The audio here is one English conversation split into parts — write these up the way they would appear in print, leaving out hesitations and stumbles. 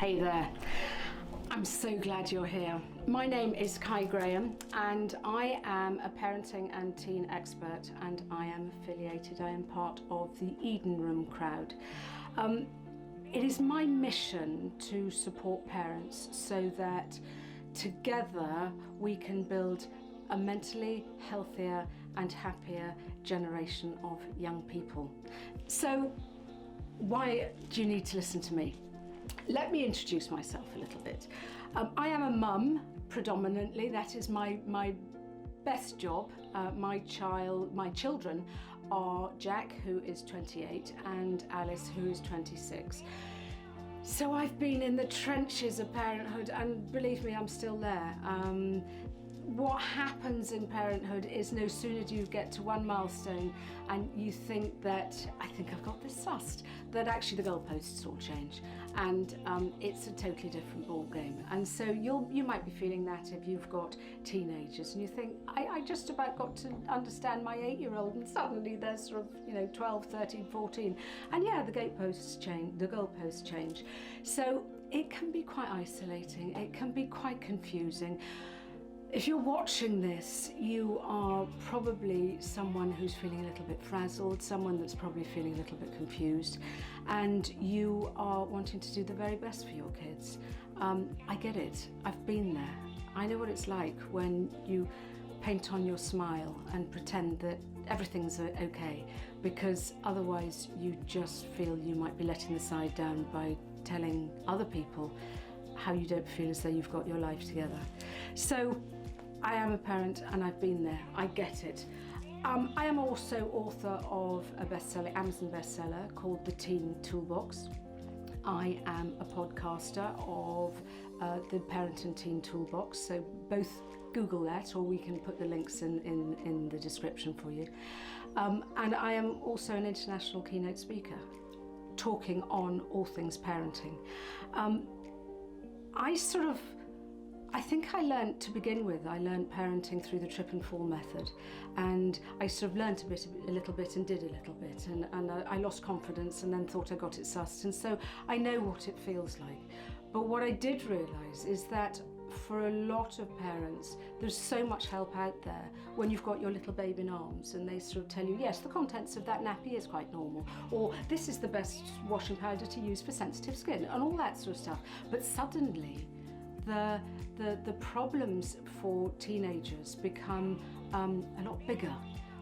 Hey there. I'm so glad you're here. My name is Kai Graham and I am a parenting and teen expert, and I am affiliated, I am part of the Eden Room crowd. It is my mission to support parents so that together we can build a mentally healthier and happier generation of young people. So why do you need to listen to me? Let me introduce myself a little bit. I am a mum predominantly. That is my best job. My children are Jack, who is 28, and Alice, who is 26. So I've been in the trenches of parenthood, and believe me, I'm still there. What happens in parenthood is no sooner do you get to one milestone and you think that, I think I've got this sussed, that actually the goalposts all change, and it's a totally different ball game. And so you might be feeling that if you've got teenagers and you think, I just about got to understand my 8-year-old, and suddenly they're sort of 12, 13, 14, and yeah, the goalposts change. So it can be quite isolating, it can be quite confusing. If you're watching this, you are probably someone who's feeling a little bit frazzled, someone that's probably feeling a little bit confused, and you are wanting to do the very best for your kids. I get it. I've been there. I know what it's like when you paint on your smile and pretend that everything's okay, because otherwise you just feel you might be letting the side down by telling other people how you don't feel as though you've got your life together. So I am a parent and I've been there, I get it. I am also author of a Amazon bestseller called The Teen Toolbox. I am a podcaster of the Parent and Teen Toolbox, so both Google that, or we can put the links in the description for you. And I am also an international keynote speaker, talking on all things parenting. I think I learned to begin with, I learned parenting through the trip and fall method, and I sort of learned a little bit and did a little bit, and I lost confidence and then thought I got it sussed, and so I know what it feels like. But what I did realise is that for a lot of parents, there's so much help out there when you've got your little babe in arms and they sort of tell you, yes, the contents of that nappy is quite normal, or this is the best washing powder to use for sensitive skin, and all that sort of stuff. But suddenly, the problems for teenagers become a lot bigger.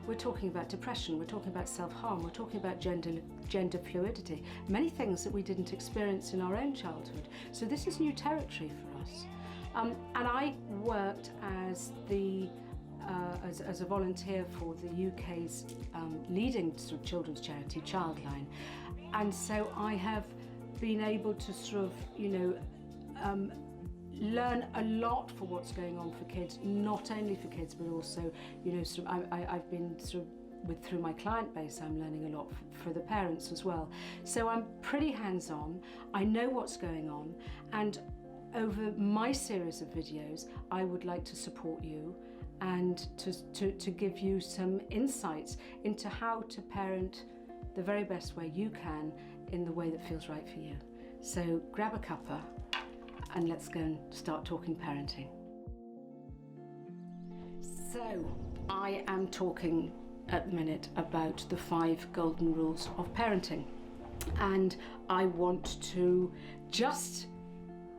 We're talking about depression, we're talking about self-harm, we're talking about gender fluidity, many things that we didn't experience in our own childhood. So this is new territory for us. And I worked as a volunteer for the UK's leading sort of children's charity, Childline. And so I have been able to sort of, learn a lot for what's going on for kids, not only for kids, but also, sort of, I've been sort of, through my client base, I'm learning a lot for the parents as well. So I'm pretty hands-on, I know what's going on, and over my series of videos, I would like to support you and to give you some insights into how to parent the very best way you can in the way that feels right for you. So grab a cuppa and let's go and start talking parenting. So I am talking at the minute about the 5 golden rules of parenting, and I want to just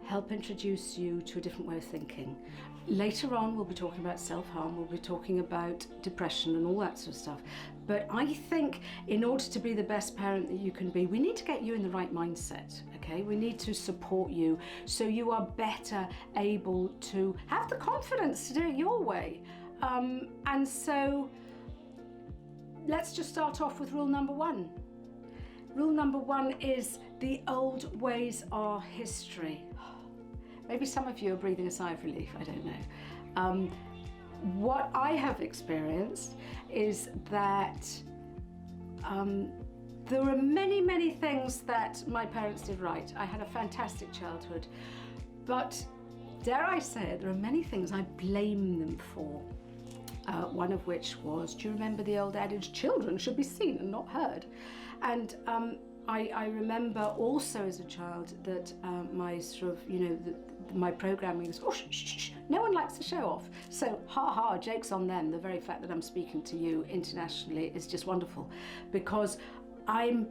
help introduce you to a different way of thinking. Later on we'll be talking about self-harm, we'll be talking about depression and all that sort of stuff. But I think in order to be the best parent that you can be, we need to get you in the right mindset, okay? We need to support you so you are better able to have the confidence to do it your way. And so let's just start off with rule number 1. Rule number 1 is the old ways are history. Maybe some of you are breathing a sigh of relief, I don't know. What I have experienced is that there are many things that my parents did right. I had a fantastic childhood, but dare I say it, there are many things I blame them for. One of which was, do you remember the old adage, children should be seen and not heard? And I remember also as a child that my sort of, my programming was, oh, shh, shh, shh. No one likes to show off. So, joke's on them. The very fact that I'm speaking to you internationally is just wonderful, because I'm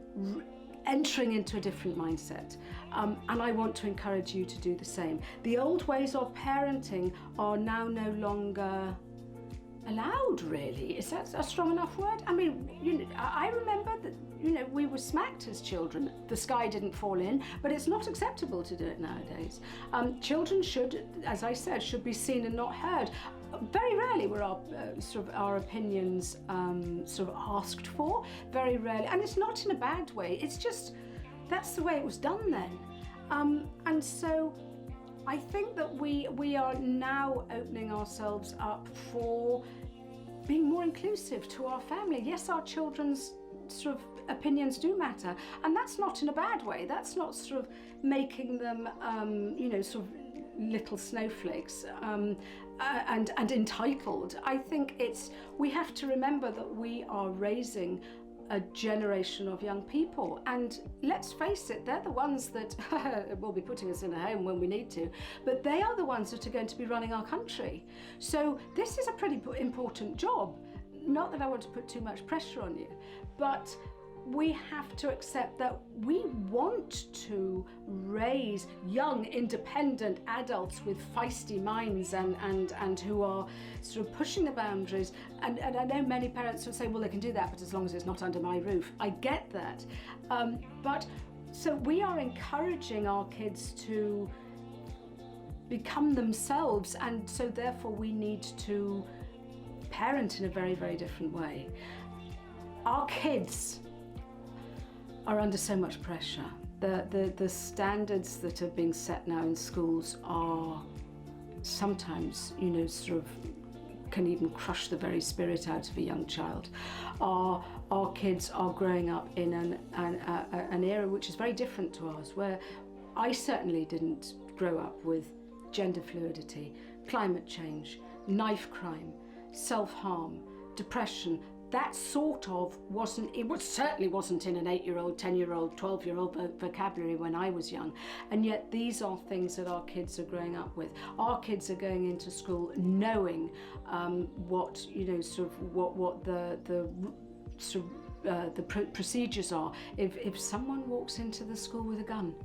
entering into a different mindset, and I want to encourage you to do the same. The old ways of parenting are now no longer allowed, really. Is that a strong enough word? I mean, I remember that, we were smacked as children. The sky didn't fall in, but it's not acceptable to do it nowadays. Children should, as I said, should be seen and not heard. Very rarely were our opinions sort of asked for. Very rarely, and it's not in a bad way. It's just that's the way it was done then. And so I think that we are now opening ourselves up for being more inclusive to our family. Yes, our children's sort of opinions do matter, and that's not in a bad way. That's not sort of making them, sort of little snowflakes and entitled. I think we have to remember that we are raising a generation of young people, and let's face it, they're the ones that will be putting us in a home when we need to, but they are the ones that are going to be running our country. So this is a pretty important job. Not that I want to put too much pressure on you, but we have to accept that we want to raise young, independent adults with feisty minds and who are sort of pushing the boundaries. And I know many parents will say, well, they can do that, but as long as it's not under my roof. I get that. But so we are encouraging our kids to become themselves, and so therefore we need to parent in a very, very different way. Our kids are under so much pressure. The standards that are being set now in schools are sometimes, sort of can even crush the very spirit out of a young child. Our kids are growing up in an era which is very different to ours, where I certainly didn't grow up with gender fluidity, climate change, knife crime, self-harm, depression. That sort of certainly wasn't in an 8-year-old, 10-year-old, 12-year-old vocabulary when I was young. And yet these are things that our kids are growing up with. Our kids are going into school knowing what the procedures are. If someone walks into the school with a gun,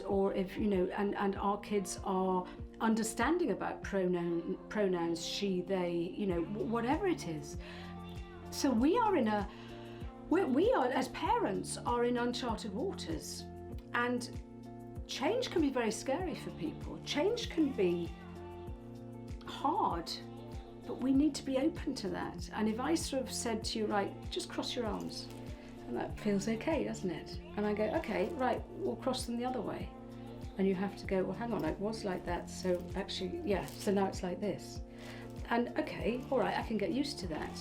or if and our kids are understanding about pronouns, she, they, whatever it is. So we are as parents are in uncharted waters, and change can be very scary for people. Change can be hard, but we need to be open to that. And if I sort of said to you, right, just cross your arms, and that feels okay, doesn't it? And I go, okay, right, we'll cross them the other way. And you have to go, well, hang on, it was like that, so actually, yeah, so now it's like this. And okay, all right, I can get used to that.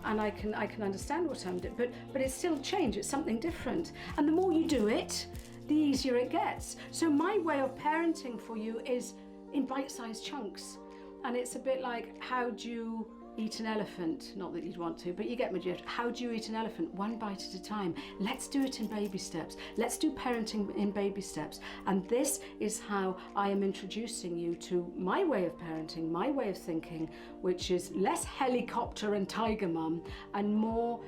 And I can understand what I'm doing, but it's still change, it's something different. And the more you do it, the easier it gets. So my way of parenting for you is in bite-sized chunks. And it's a bit like, how do you eat an elephant? Not that you'd want to, but you get my drift. How do you eat an elephant? One bite at a time. Let's do it in baby steps. Let's do parenting in baby steps. And this is how I am introducing you to my way of parenting, my way of thinking, which is less helicopter and tiger mum and more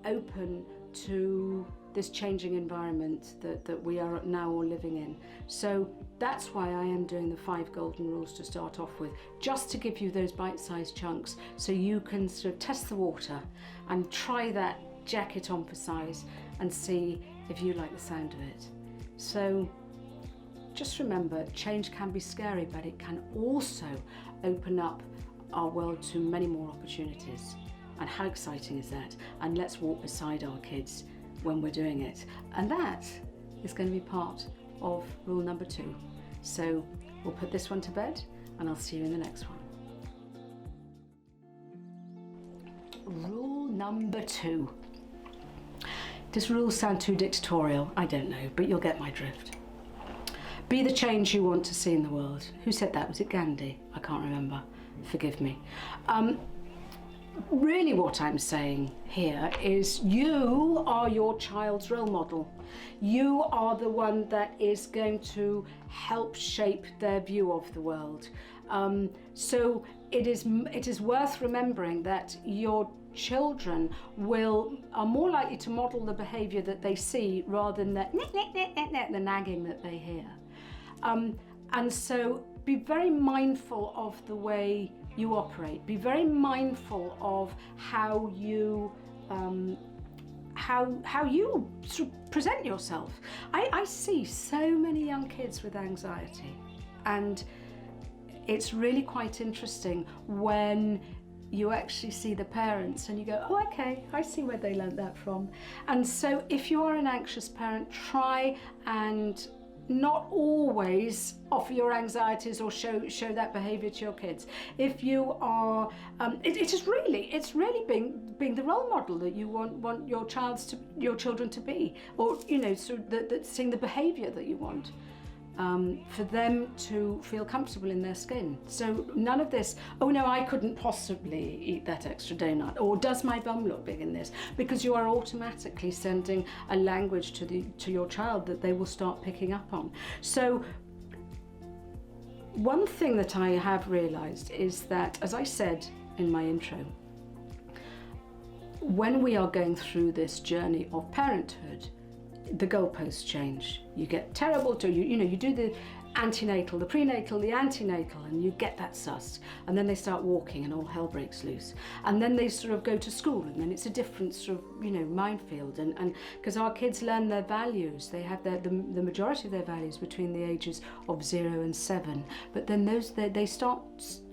open to this changing environment that we are now all living in. So that's why I am doing the 5 golden rules to start off with, just to give you those bite-sized chunks so you can sort of test the water and try that jacket on for size and see if you like the sound of it. So just remember, change can be scary, but it can also open up our world to many more opportunities. And how exciting is that? And let's walk beside our kids when we're doing it. And that is going to be part of rule number 2. So we'll put this one to bed, and I'll see you in the next one. Rule number 2. Does rule sound too dictatorial? I don't know, but you'll get my drift. Be the change you want to see in the world. Who said that? Was it Gandhi? I can't remember. Forgive me. Really what I'm saying here is you are your child's role model. You are the one that is going to help shape their view of the world. So it is worth remembering that your children are more likely to model the behaviour that they see rather than the nagging that they hear. And so be very mindful of the way you operate. Be very mindful of how you sort of present yourself. I see so many young kids with anxiety, and it's really quite interesting when you actually see the parents and you go, oh, okay, I see where they learned that from. And so if you are an anxious parent, try and not always offer your anxieties or show that behaviour to your kids. If you are, it's really being the role model that you want your children to be, or so that seeing the behaviour that you want. For them to feel comfortable in their skin. So none of this, oh no, I couldn't possibly eat that extra donut, or does my bum look big in this? Because you are automatically sending a language to your child that they will start picking up on. So one thing that I have realised is that, as I said in my intro, when we are going through this journey of parenthood, the goalposts change. You get terrible, you do the antenatal, the prenatal, the antenatal, and you get that sus. And then they start walking and all hell breaks loose. And then they sort of go to school, and then it's a different sort of, minefield. And because our kids learn their values, they have the majority of their values between the ages of 0 and 7. But then they start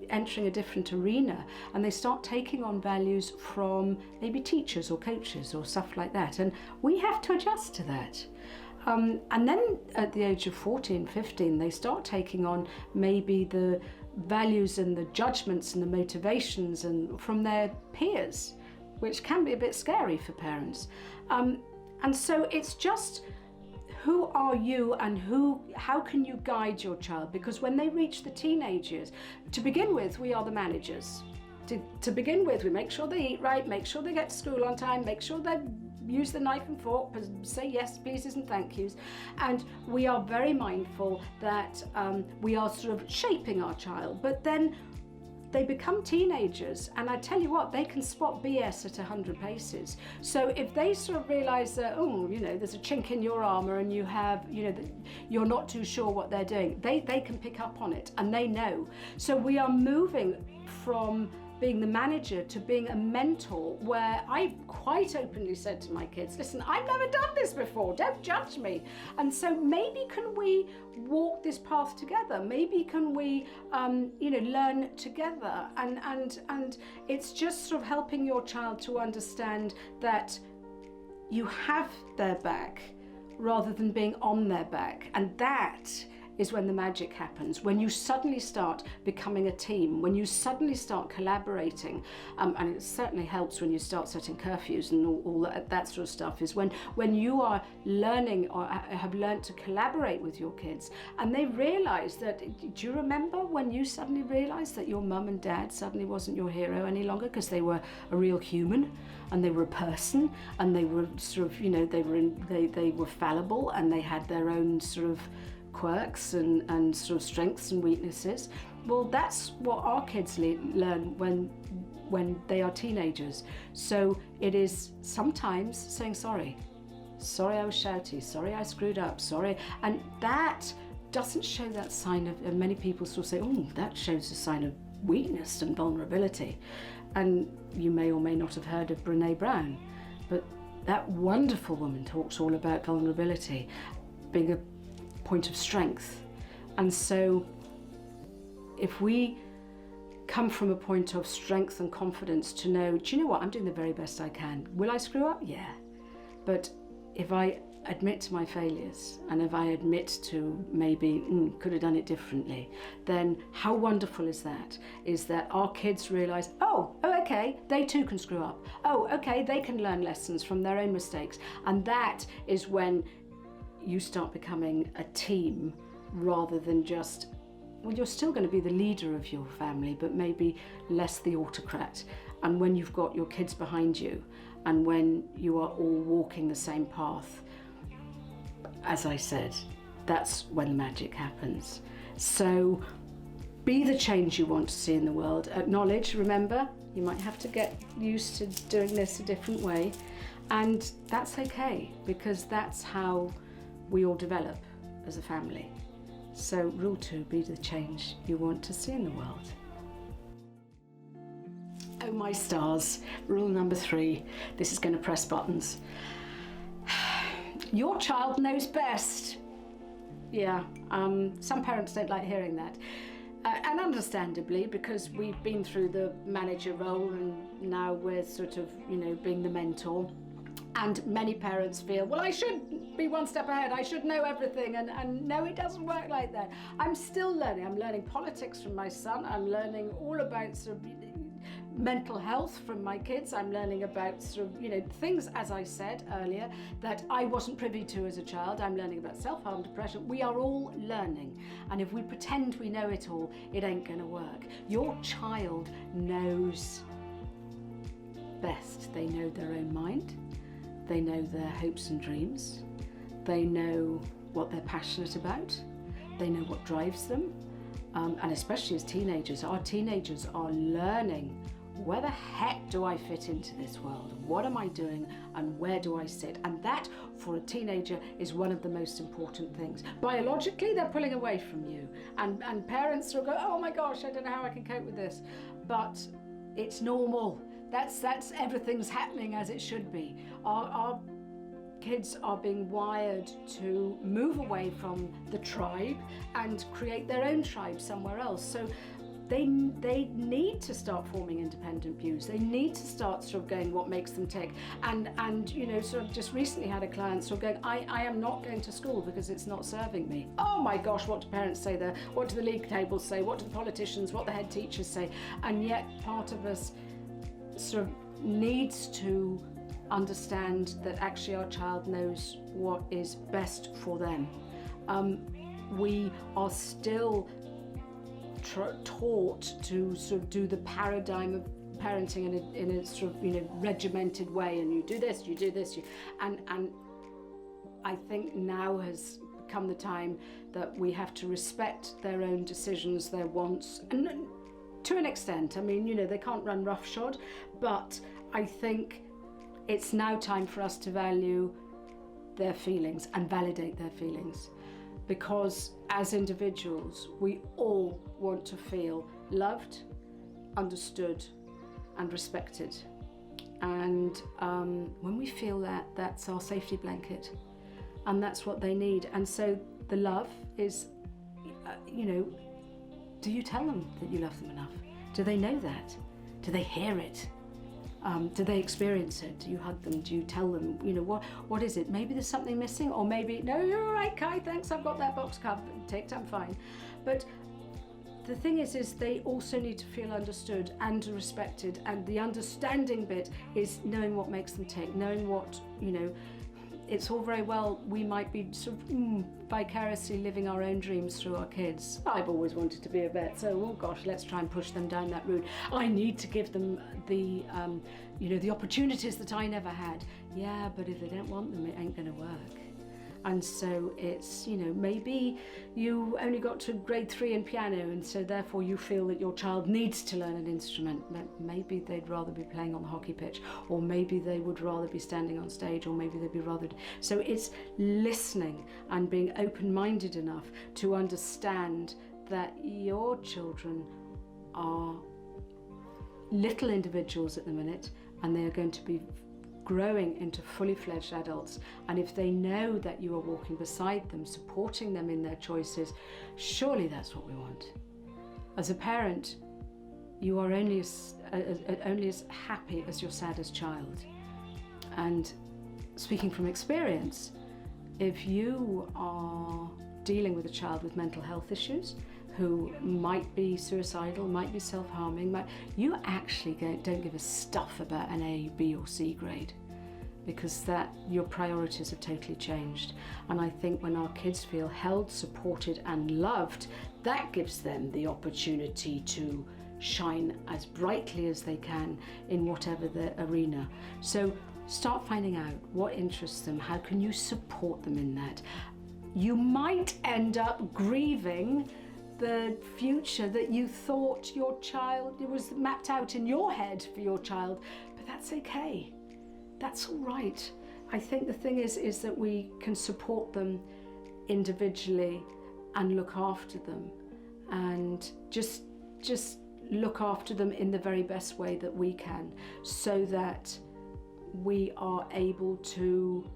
entering a different arena, and they start taking on values from maybe teachers or coaches or stuff like that, and we have to adjust to that. And then at the age of 14, 15, they start taking on maybe the values and the judgments and the motivations and from their peers, which can be a bit scary for parents. And so it's just, who are you and how can you guide your child? Because when they reach the teenage years, to begin with, we are the managers. To begin with, we make sure they eat right, make sure they get to school on time, make sure they use the knife and fork, say yes, pleases and thank yous. And we are very mindful that we are sort of shaping our child. But then they become teenagers, and I tell you what, they can spot BS at 100 paces. So if they sort of realise that, there's a chink in your armour and you have, you're not too sure what they're doing, they can pick up on it, and they know. So we are moving from being the manager to being a mentor, where I quite openly said to my kids, listen, I've never done this before, don't judge me. And so maybe can we walk this path together? Maybe can we, learn together? And it's just sort of helping your child to understand that you have their back rather than being on their back. And that is when the magic happens, when you suddenly start becoming a team, when you suddenly start collaborating, and it certainly helps when you start setting curfews and all that sort of stuff, is when you are learning or have learned to collaborate with your kids, and they realise that, do you remember when you suddenly realised that your mum and dad suddenly wasn't your hero any longer because they were a real human, and they were a person, and they were sort of, they were fallible, and they had their own sort of quirks and sort of strengths and weaknesses? Well, that's what our kids learn when they are teenagers. So it is sometimes saying sorry I was shouty, sorry I screwed up, sorry. And that doesn't show that sign of, many people sort of say, oh, that shows a sign of weakness and vulnerability. And you may or may not have heard of Brené Brown, but that wonderful woman talks all about vulnerability being a point of strength. And so if we come from a point of strength and confidence to know, do you know what, I'm doing the very best I can. Will I screw up? Yeah. But if I admit to my failures, and if I admit to maybe could have done it differently, then how wonderful is that? Is that our kids realise, oh, okay, they too can screw up. Oh, okay, they can learn lessons from their own mistakes. And that is when you start becoming a team rather than just, well, you're still going to be the leader of your family, but maybe less the autocrat. And when you've got your kids behind you, and when you are all walking the same path, as I said, that's when the magic happens. So be the change you want to see in the world. Acknowledge, remember, you might have to get used to doing this a different way. And that's okay, because that's how we all develop as a family. So rule 2, be the change you want to see in the world. Oh my stars, rule number 3, this is going to press buttons. Your child knows best. Yeah, some parents don't like hearing that. And understandably, because we've been through the manager role and now we're sort of, being the mentor. And many parents feel, well, I should be one step ahead, I should know everything, and no, it doesn't work like that. I'm still learning. I'm learning politics from my son. I'm learning all about sort of mental health from my kids. I'm learning about sort of, things, as I said earlier, that I wasn't privy to as a child. I'm learning about self-harm, depression. We are all learning. And if we pretend we know it all, it ain't gonna work. Your child knows best. They know their own mind. They know their hopes and dreams. They know what they're passionate about. They know what drives them. And especially as teenagers, our teenagers are learning, where the heck do I fit into this world? What am I doing and where do I sit? And that, for a teenager, is one of the most important things. Biologically, they're pulling away from you. And parents will go, oh my gosh, I don't know how I can cope with this. But it's normal. That's everything's happening as it should be. Our kids are being wired to move away from the tribe and create their own tribe somewhere else. So they need to start forming independent views. They need to start sort of going what makes them tick. And sort of just recently had a client sort of going, I am not going to school because it's not serving me. Oh my gosh, what do parents say there? What do the league tables say? What do the politicians, what the head teachers say? And yet part of us sort of needs to understand that actually our child knows what is best for them. We are still taught to sort of do the paradigm of parenting in a sort of regimented way, and you do this, and I think now has come the time that we have to respect their own decisions, their wants, and to an extent. I mean, they can't run roughshod, but I think it's now time for us to value their feelings and validate their feelings, because as individuals, we all want to feel loved, understood, and respected. And when we feel that, that's our safety blanket, and that's what they need. And so the love is, do you tell them that you love them enough? Do they know that? Do they hear it? Do they experience it? Do you hug them? Do you tell them, what is it? Maybe there's something missing, or maybe, no, you're all right, Kai, thanks, I've got that box ticked, I'm fine. But the thing is they also need to feel understood and respected, and the understanding bit is knowing what makes them tick, knowing what, it's all very well, we might be sort of vicariously living our own dreams through our kids. I've always wanted to be a vet, so oh gosh, let's try and push them down that route. I need to give them the opportunities that I never had. Yeah, but if they don't want them, it ain't gonna work. And so it's, maybe you only got to grade 3 in piano, and so therefore you feel that your child needs to learn an instrument. Maybe they'd rather be playing on the hockey pitch, or maybe they would rather be standing on stage, or maybe they'd be rather... So it's listening and being open-minded enough to understand that your children are little individuals at the minute, and they are going to be growing into fully fledged adults. And if they know that you are walking beside them, supporting them in their choices, surely that's what we want. As a parent, you are only as happy as your saddest child. And speaking from experience, if you are dealing with a child with mental health issues, who might be suicidal, might be self-harming, you actually don't give a stuff about an A, B or C grade, because your priorities have totally changed. And I think when our kids feel held, supported and loved, that gives them the opportunity to shine as brightly as they can in whatever the arena. So start finding out what interests them, how can you support them in that. You might end up grieving the future that you thought your child, it was mapped out in your head for your child, but that's okay. That's all right. I think the thing is that we can support them individually and look after them, and just look after them in the very best way that we can, so that we are able to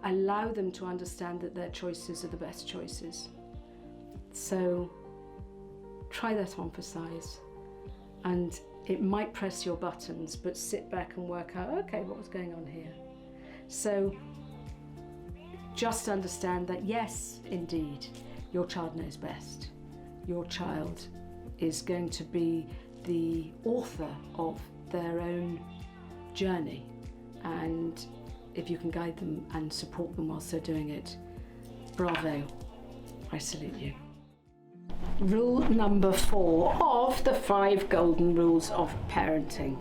allow them to understand that their choices are the best choices. So try that on for size, and it might press your buttons, but sit back and work out, okay, what was going on here? So just understand that yes, indeed, your child knows best. Your child is going to be the author of their own journey, and if you can guide them and support them whilst they're doing it, bravo, I salute you. Rule number 4 of the 5 golden rules of parenting.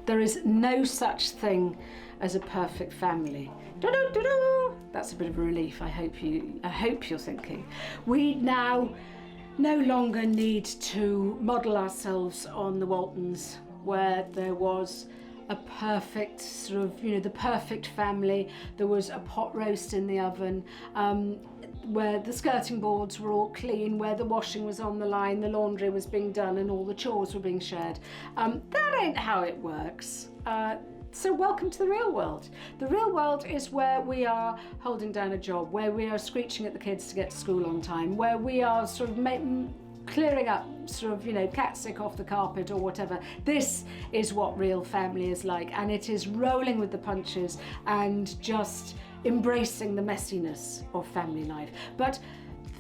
There is no such thing as a perfect family. That's a bit of a relief, I hope you're thinking. We now no longer need to model ourselves on the Waltons, where there was a perfect sort of, the perfect family. There was a pot roast in the oven, where the skirting boards were all clean, where the washing was on the line, the laundry was being done, and all the chores were being shared. That ain't how it works. So welcome to the real world. The real world is where we are holding down a job, where we are screeching at the kids to get to school on time, where we are sort of clearing up cat sick off the carpet or whatever. This is what real family is like, and it is rolling with the punches and just embracing the messiness of family life. But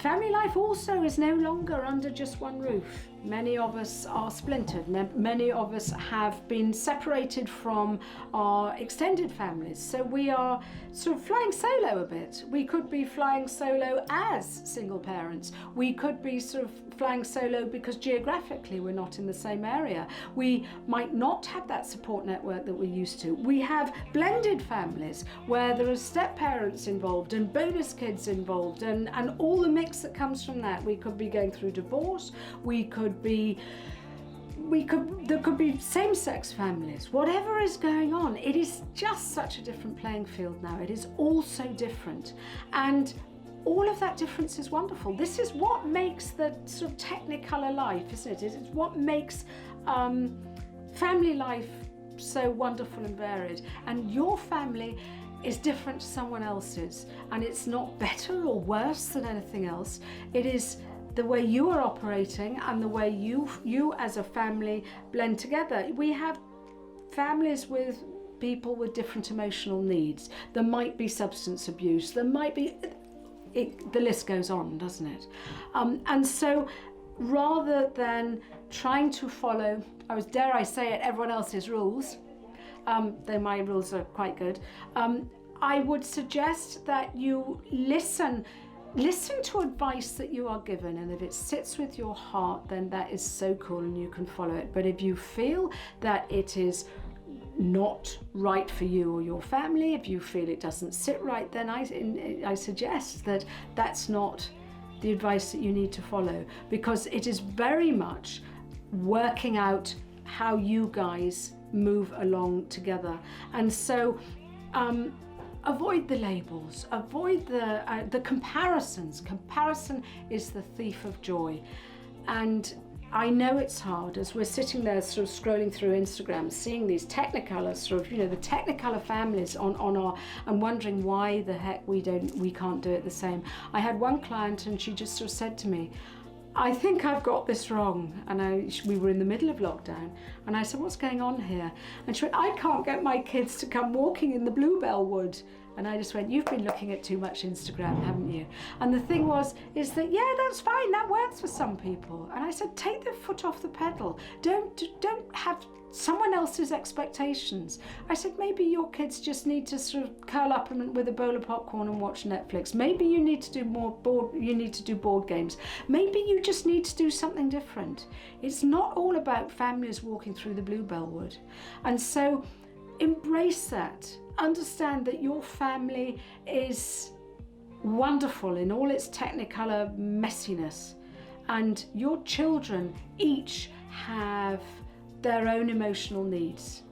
family life also is no longer under just one roof. Many of us are splintered. Many of us have been separated from our extended families. So we are sort of flying solo a bit. We could be flying solo as single parents. We could be sort of flying solo because geographically we're not in the same area. We might not have that support network that we used to. We have blended families where there are step parents involved and bonus kids involved, and all the mix that comes from that. We could be going through divorce. There could be same-sex families. Whatever is going on, it is just such a different playing field now. It is all so different, and all of that difference is wonderful. This is what makes the sort of technicolor life, isn't it? It's what makes family life so wonderful and varied. And your family is different to someone else's, and it's not better or worse than anything else. It is the way you are operating and the way you as a family blend together. We have families with people with different emotional needs. There might be substance abuse. There might be, the list goes on, doesn't it? And so rather than trying to follow, dare I say it, everyone else's rules, though my rules are quite good, I would suggest that you listen to advice that you are given, and if it sits with your heart, then that is so cool and you can follow it. But if you feel that it is not right for you or your family, if you feel it doesn't sit right, then I suggest that that's not the advice that you need to follow, because it is very much working out how you guys move along together. And so avoid the labels, avoid the comparisons. Comparison is the thief of joy. And I know it's hard as we're sitting there sort of scrolling through Instagram, seeing these Technicolor the Technicolor families on our, and wondering why the heck we can't do it the same. I had one client and she just sort of said to me, I think I've got this wrong. And we were in the middle of lockdown, and I said, what's going on here? And she went, I can't get my kids to come walking in the bluebell wood. And I just went, you've been looking at too much Instagram, haven't you? And the thing is that, yeah, that's fine, that works for some people. And I said, take the foot off the pedal. Don't have someone else's expectations. I said, maybe your kids just need to sort of curl up with a bowl of popcorn and watch Netflix. Maybe you need to do board games. Maybe you just need to do something different. It's not all about families walking through the Bluebell Wood. And so embrace that. Understand that your family is wonderful in all its technicolor messiness, and your children each have their own emotional needs.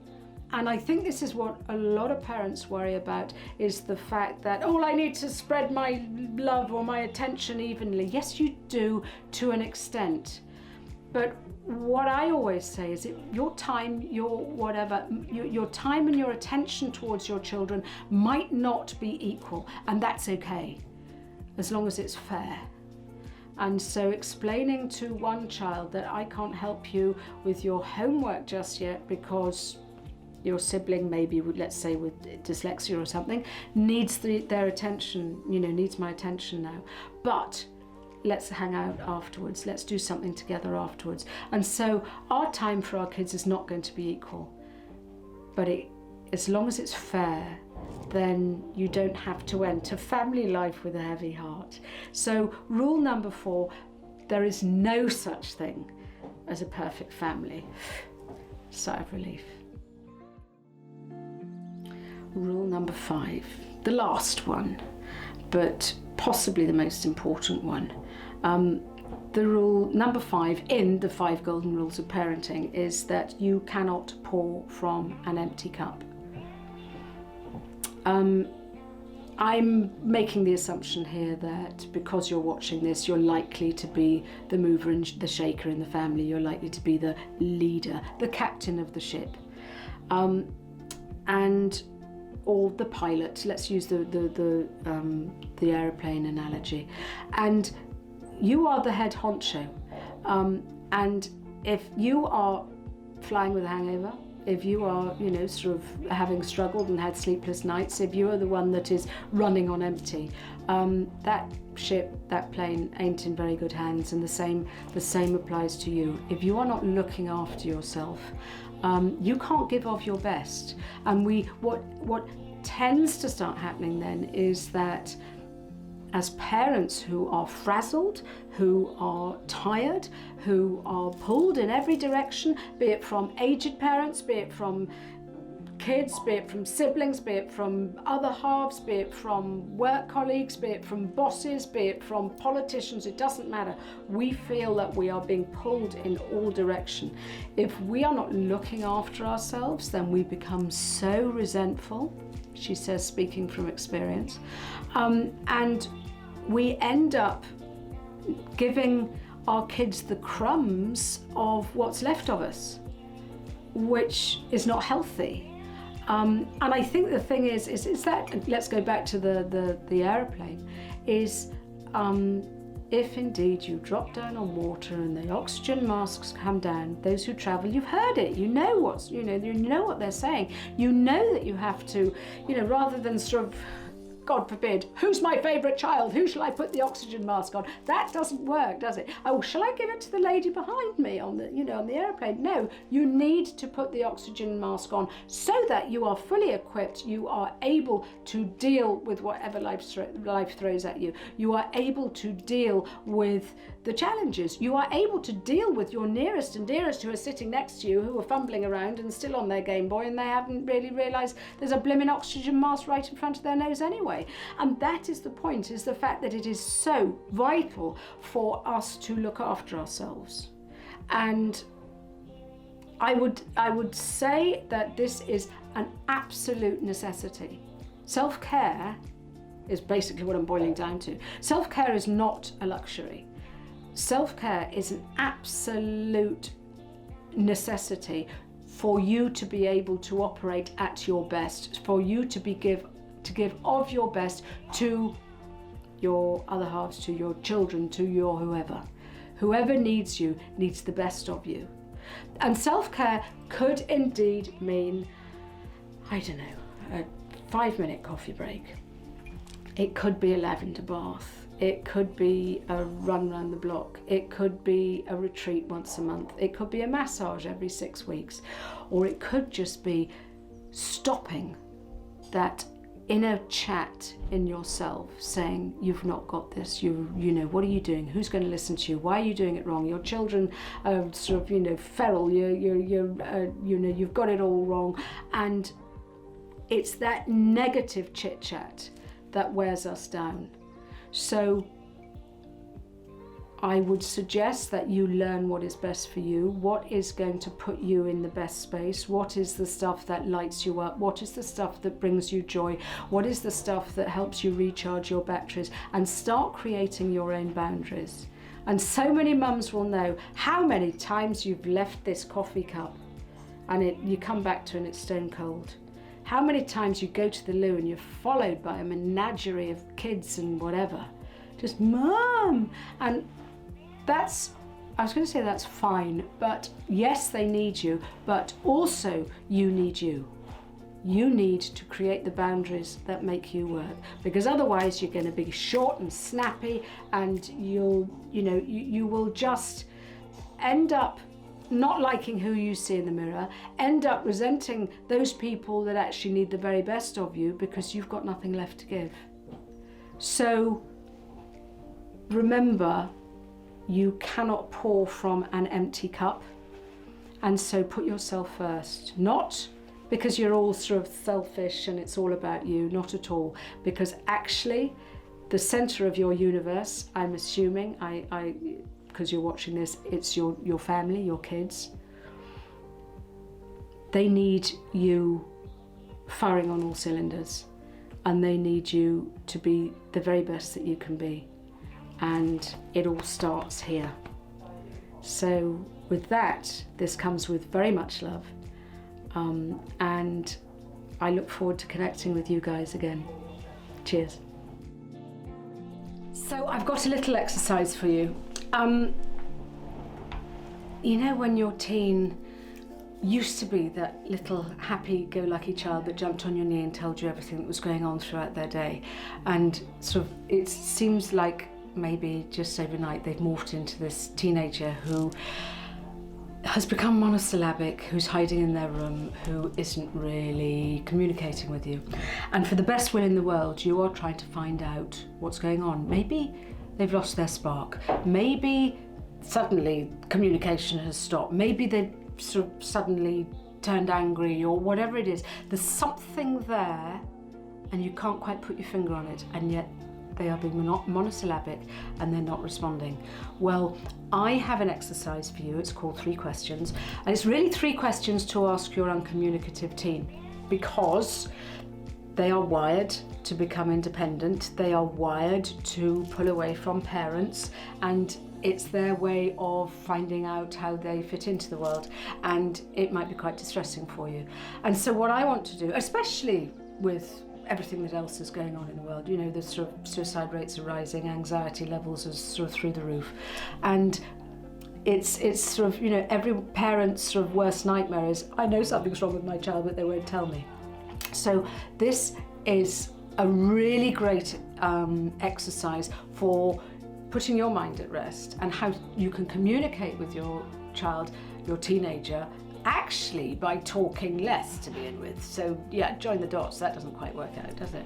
And I think this is what a lot of parents worry about, is the fact that, oh, I need to spread my love or my attention evenly. Yes, you do, to an extent. But what I always say is that your time, your time and your attention towards your children might not be equal, and that's okay, as long as it's fair. And so explaining to one child that I can't help you with your homework just yet because your sibling, maybe let's say with dyslexia or something, needs their attention, needs my attention now. But let's hang out afterwards. Let's do something together afterwards. And so our time for our kids is not going to be equal. But as long as it's fair, then you don't have to enter family life with a heavy heart. So rule number 4, there is no such thing as a perfect family. Sigh of relief. Rule number 5, the last one, but possibly the most important one. The rule number 5 in the 5 golden rules of parenting is that you cannot pour from an empty cup. I'm making the assumption here that because you're watching this, you're likely to be the mover and the shaker in the family. You're likely to be the leader, the captain of the ship, or the pilot. Let's use the aeroplane analogy. And you are the head honcho. And if you are flying with a hangover, if you are, sort of having struggled and had sleepless nights, if you are the one that is running on empty, that ship, that plane ain't in very good hands. And the same applies to you. If you are not looking after yourself, you can't give of your best. And what tends to start happening then is that as parents who are frazzled, who are tired, who are pulled in every direction, be it from aged parents, be it from kids, be it from siblings, be it from other halves, be it from work colleagues, be it from bosses, be it from politicians, it doesn't matter. We feel that we are being pulled in all directions. If we are not looking after ourselves, then we become so resentful, she says, speaking from experience, and we end up giving our kids the crumbs of what's left of us, which is not healthy. And I think the thing is that, let's go back to the aeroplane, is if indeed you drop down on water and the oxygen masks come down, those who travel, you've heard it, you know what they're saying. You know that you have to, rather than sort of, God forbid, who's my favourite child? Who shall I put the oxygen mask on? That doesn't work, does it? Oh, shall I give it to the lady behind me on the airplane? No, you need to put the oxygen mask on so that you are fully equipped. You are able to deal with whatever life throws at you. You are able to deal with the challenges. You are able to deal with your nearest and dearest who are sitting next to you, who are fumbling around and still on their Game Boy, and they haven't really realised there's a blimmin' oxygen mask right in front of their nose anyway. And that is the point, is the fact that it is so vital for us to look after ourselves. And I would say that this is an absolute necessity. Self-care is basically what I'm boiling down to. Self-care is not a luxury. Self-care is an absolute necessity for you to be able to operate at your best, for you to give of your best to your other halves, to your children, to your whoever. Whoever needs you needs the best of you. And self-care could indeed mean, I don't know, 5-minute coffee break. It could be a lavender bath. It could be a run around the block. It could be a retreat once a month. It could be a massage every 6 weeks. Or it could just be stopping that inner chat in yourself saying, you've not got this, you know, what are you doing? Who's going to listen to you? Why are you doing it wrong? Your children are sort of, you know, feral, you've got it all wrong. And it's that negative chit chat that wears us down. So I would suggest that you learn what is best for you, what is going to put you in the best space, what is the stuff that lights you up, what is the stuff that brings you joy, what is the stuff that helps you recharge your batteries, and start creating your own boundaries. And so many mums will know how many times you've left this coffee cup and you come back to it and it's stone cold. How many times you go to the loo and you're followed by a menagerie of kids and whatever. Just, Mum! And that's, I was going to say that's fine, but yes, they need you, but also you need you. You need to create the boundaries that make you work, because otherwise you're going to be short and snappy, and you will just end up not liking who you see in the mirror, end up resenting those people that actually need the very best of you because you've got nothing left to give. So remember, you cannot pour from an empty cup, and so put yourself first. Not because you're all sort of selfish and it's all about you, not at all, because actually the center of your universe, I'm assuming, because you're watching this, it's your family, your kids. They need you firing on all cylinders, and they need you to be the very best that you can be. And it all starts here. So with that, this comes with very much love. And I look forward to connecting with you guys again. Cheers. So I've got a little exercise for you. You know, when your teen used to be that little happy-go-lucky child that jumped on your knee and told you everything that was going on throughout their day, and sort of it seems like maybe just overnight they've morphed into this teenager who has become monosyllabic, who's hiding in their room, who isn't really communicating with you. And for the best will in the world, you are trying to find out what's going on. Maybe they've lost their spark. Maybe suddenly communication has stopped. Maybe they've sort of suddenly turned angry, or whatever it is. There's something there and you can't quite put your finger on it, and yet they are being monosyllabic and they're not responding. Well, I have an exercise for you. It's called 3 questions. And it's really 3 questions to ask your uncommunicative teen, because they are wired to become independent. They are wired to pull away from parents, and it's their way of finding out how they fit into the world, and it might be quite distressing for you. And so what I want to do, especially with everything that else is going on in the world, you know, the sort of suicide rates are rising, anxiety levels are sort of through the roof, and it's sort of, you know, every parent's sort of worst nightmare is, I know something's wrong with my child, but they won't tell me. So this is a really great exercise for putting your mind at rest, and how you can communicate with your child, your teenager, actually by talking less to begin with. So yeah, join the dots. That doesn't quite work out, does it?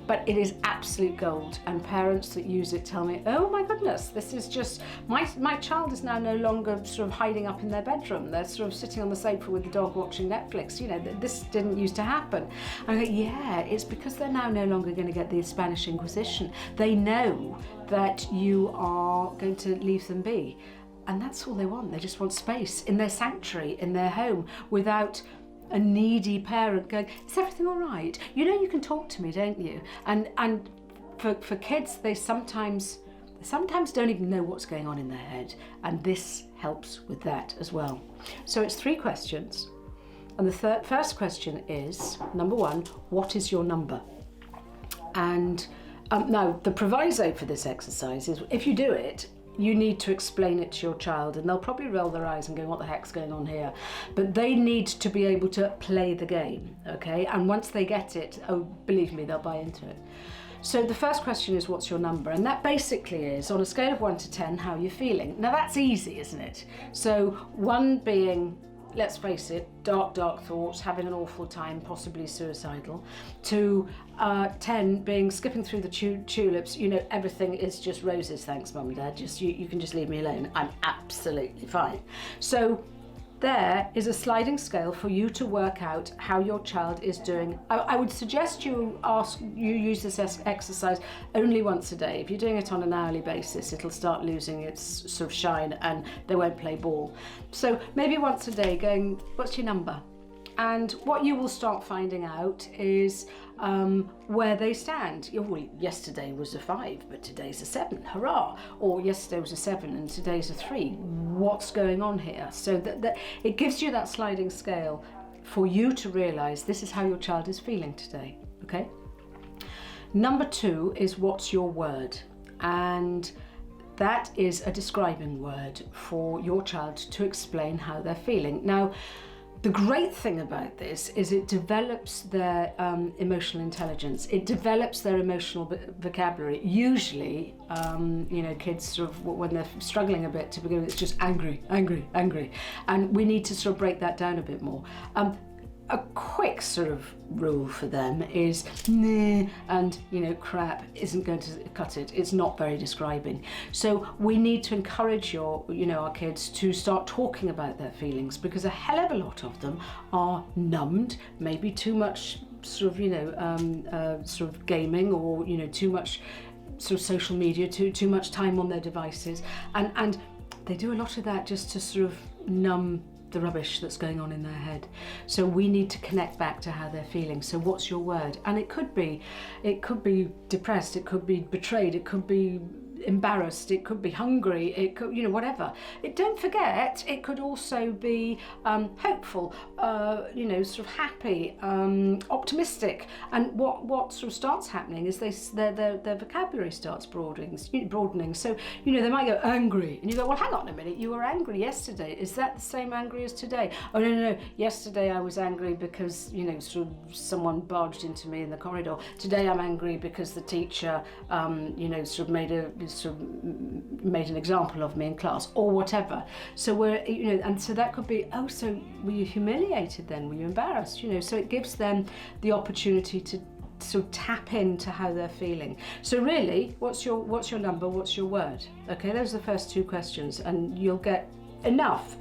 But it is absolute gold, and parents that use it tell me, oh my goodness, this is just, my child is now no longer sort of hiding up in their bedroom. They're sort of sitting on the sofa with the dog watching Netflix. You know, this didn't used to happen. And I go, yeah, it's because they're now no longer going to get the Spanish Inquisition. They know that you are going to leave them be. And that's all they want. They just want space in their sanctuary, in their home, without a needy parent going, is everything all right? You know, you can talk to me, don't you? And for kids, they sometimes don't even know what's going on in their head. And this helps with that as well. So it's 3 questions. And the first question is, number 1, what is your number? And now the proviso for this exercise is, if you do it, you need to explain it to your child, and they'll probably roll their eyes and go, what the heck's going on here? But they need to be able to play the game, okay? And once they get it, oh, believe me, they'll buy into it. So the first question is, what's your number? And that basically is, on a scale of 1 to 10, how you're feeling. Now that's easy, isn't it? So 1 being, let's face it, dark thoughts, having an awful time, possibly suicidal, to 10 being skipping through the tulips, you know, everything is just roses, thanks mum and dad, just you can just leave me alone, I'm absolutely fine. So there is a sliding scale for you to work out how your child is doing. I would suggest you use this exercise only once a day. If you're doing it on an hourly basis, it'll start losing its sort of shine and they won't play ball. So maybe once a day going, what's your number? And what you will start finding out is where they stand. Well, yesterday was a 5, but today's a 7, hurrah! Or yesterday was a 7 and today's a 3. What's going on here? So that it gives you that sliding scale for you to realise this is how your child is feeling today, okay? Number 2 is, what's your word? And that is a describing word for your child to explain how they're feeling. Now, the great thing about this is it develops their emotional intelligence. It develops their emotional vocabulary. Usually, you know, kids sort of, when they're struggling a bit to begin with, it's just angry. And we need to sort of break that down a bit more. A quick sort of rule for them is nah, and you know, crap isn't going to cut it. It's not very describing. So we need to encourage our kids to start talking about their feelings, because a hell of a lot of them are numbed, maybe too much sort of, sort of gaming, or, you know, too much sort of social media, too much time on their devices, and they do a lot of that just to sort of numb the rubbish that's going on in their head. So we need to connect back to how they're feeling. So what's your word? And it could be depressed, it could be betrayed, it could be embarrassed, it could be hungry, it could, you know, whatever. Don't forget, it could also be hopeful, you know, sort of happy, optimistic. And what sort of starts happening is their vocabulary starts broadening. So, you know, they might go angry, and you go, well, hang on a minute, you were angry yesterday. Is that the same angry as today? Oh, no. Yesterday I was angry because, you know, sort of someone barged into me in the corridor. Today I'm angry because the teacher, you know, sort of made an example of me in class, or whatever. So we're, you know, and so that could be, oh, so were you humiliated then? Were you embarrassed? You know, so it gives them the opportunity to sort of tap into how they're feeling. So really, what's your number? What's your word? Okay, those are the first 2 questions, and you'll get enough,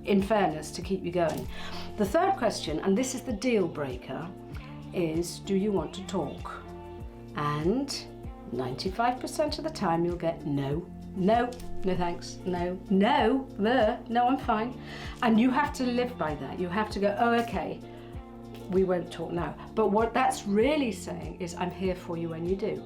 in fairness, to keep you going. The third question, and this is the deal breaker, is, do you want to talk? And 95% of the time you'll get no thanks, no, I'm fine. And you have to live by that. You have to go, oh, okay, we won't talk now. But what that's really saying is, I'm here for you when you do.